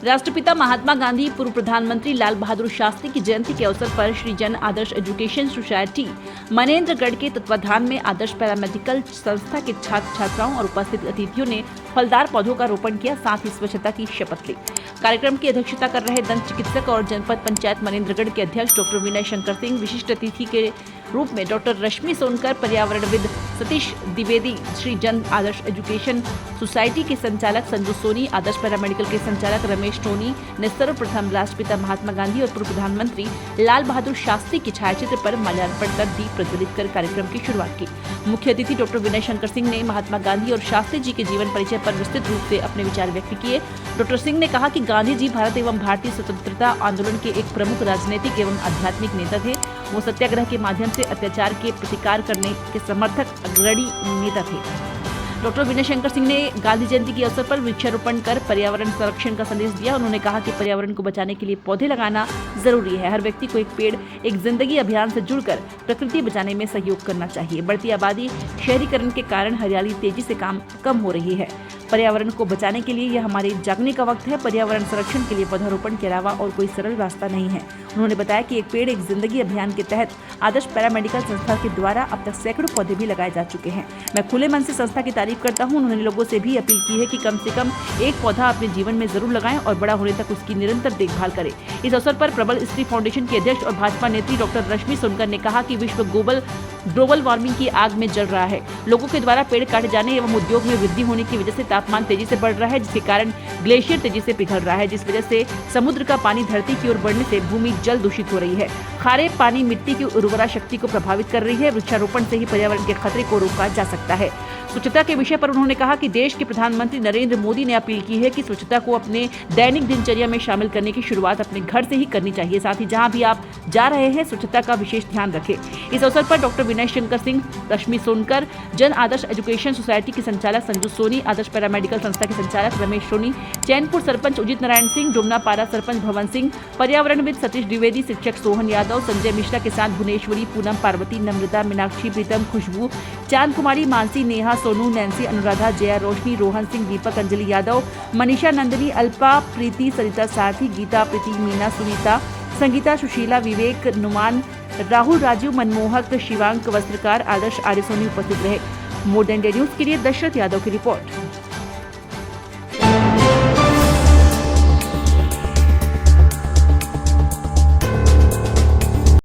राष्ट्रपिता महात्मा गांधी, पूर्व प्रधानमंत्री लाल बहादुर शास्त्री की जयंती के अवसर पर श्री जन आदर्श एजुकेशन सोसाइटी मनेन्द्रगढ़ के तत्वाधान में आदर्श पैरामेडिकल संस्था के छात्र छात्राओं और उपस्थित अतिथियों ने फलदार पौधों का रोपण किया, साथ ही स्वच्छता की शपथ ली। कार्यक्रम की अध्यक्षता कर रहे दंत चिकित्सक और जनपद पंचायत मनेन्द्रगढ़ के अध्यक्ष डॉक्टर विनय शंकर सिंह, विशिष्ट अतिथि के रूप में डॉक्टर रश्मि सोनकर, पर्यावरणविद सतीश द्विवेदी, श्री जन आदर्श एजुकेशन सोसाइटी के संचालक संजू सोनी, आदर्श पैरामेडिकल के संचालक रमेश टोनी ने सर्वप्रथम राष्ट्रपिता महात्मा गांधी और पूर्व प्रधानमंत्री लाल बहादुर शास्त्री के छायाचित्र पर माल्यार्पण कर दीप प्रज्वलित कर कार्यक्रम की शुरुआत की। मुख्य अतिथि डॉक्टर विनय शंकर सिंह ने महात्मा गांधी और शास्त्री जी के जीवन परिचय पर विस्तृत रूप से अपने विचार व्यक्त किए। डॉक्टर सिंह ने कहा कि गांधी जी भारत एवं भारतीय स्वतंत्रता आंदोलन के एक प्रमुख राजनीतिक एवं आध्यात्मिक नेता थे। वो सत्याग्रह के माध्यम से अत्याचार के प्रतिकार करने के समर्थक अग्रणी नेता थे। डॉक्टर विनय शंकर सिंह ने गांधी जयंती के अवसर पर वृक्षारोपण कर पर्यावरण संरक्षण का संदेश दिया। उन्होंने कहा कि पर्यावरण को बचाने के लिए पौधे लगाना जरूरी है। हर व्यक्ति को एक पेड़ एक जिंदगी अभियान से जुड़कर प्रकृति बचाने में सहयोग करना चाहिए। बढ़ती आबादी, शहरीकरण के कारण हरियाली तेजी से कम हो रही है। पर्यावरण को बचाने के लिए यह हमारे जागने का वक्त है। पर्यावरण संरक्षण के लिए पौधारोपण के अलावा और कोई सरल रास्ता नहीं है। उन्होंने बताया कि एक पेड़ एक जिंदगी अभियान के तहत आदर्श पैरामेडिकल संस्था के द्वारा अब तक सैकड़ों पौधे भी लगाए जा चुके हैं। मैं खुले मन से संस्था की तारीफ करता हूं। उन्होंने लोगों से भी अपील की है कि कम से कम एक पौधा अपने जीवन में जरूर लगाएं और बड़ा होने तक उसकी निरंतर देखभाल करें। इस अवसर पर प्रबल स्त्री फाउंडेशन के अध्यक्ष और भाजपा नेत्री डॉक्टर रश्मि सोनकर ने कहा कि विश्व ग्लोबल वार्मिंग की आग में जल रहा है। लोगों के द्वारा पेड़ काटे जाने एवं उद्योग में वृद्धि होने की वजह से तापमान तेजी से बढ़ रहा है, जिसके कारण ग्लेशियर तेजी से पिघल रहा है, जिस वजह से समुद्र का पानी धरती की ओर बढ़ने से भूमि जल दूषित हो रही है। खारे पानी मिट्टी की उर्वरा शक्ति को प्रभावित कर रही है। वृक्षारोपण से ही पर्यावरण के खतरे को रोका जा सकता है। स्वच्छता के विषय पर उन्होंने कहा कि देश के प्रधानमंत्री नरेंद्र मोदी ने अपील की है कि स्वच्छता को अपने दैनिक दिनचर्या में शामिल करने की शुरुआत अपने घर से ही करनी चाहिए। साथ ही जहां भी आप जा रहे हैं, स्वच्छता का विशेष ध्यान रखें। इस अवसर पर डॉक्टर विनय शंकर सिंह, रश्मि सोनकर, जन आदर्श एजुकेशन सोसाइटी के संचालक संजू सोनी, आदर्श पैरामेडिकल संस्था के संचालक रमेश सोनी, चैनपुर सरपंच उदित नारायण सिंह, डोमनापारा सरपंच भवन सिंह, पर्यावरणविद सतीश द्विवेदी, शिक्षक सोहन यादव, संजय मिश्रा के साथ भुवनेश्वरी, पूनम, पार्वती, नम्रता, मीनाक्षी, प्रीतम, खुशबू, चांद कुमारी, मानसी, नेहा, सोनू, नैन्सी, अनुराधा, जया, रोशनी, रोहन सिंह, दीपक, अंजलि यादव, मनीषा, नंदिनी, अल्पा, प्रीति, सरिता सारथी, गीता, प्रीति, मीना, सुनीता, संगीता, सुशीला, विवेक, नुमान, राहुल, राजीव, मनमोहक, शिवांक, वस्त्रकार, आदर्श, आर्य सोनी उपस्थित रहे। मोर देन डे न्यूज के लिए दशरथ यादव की रिपोर्ट।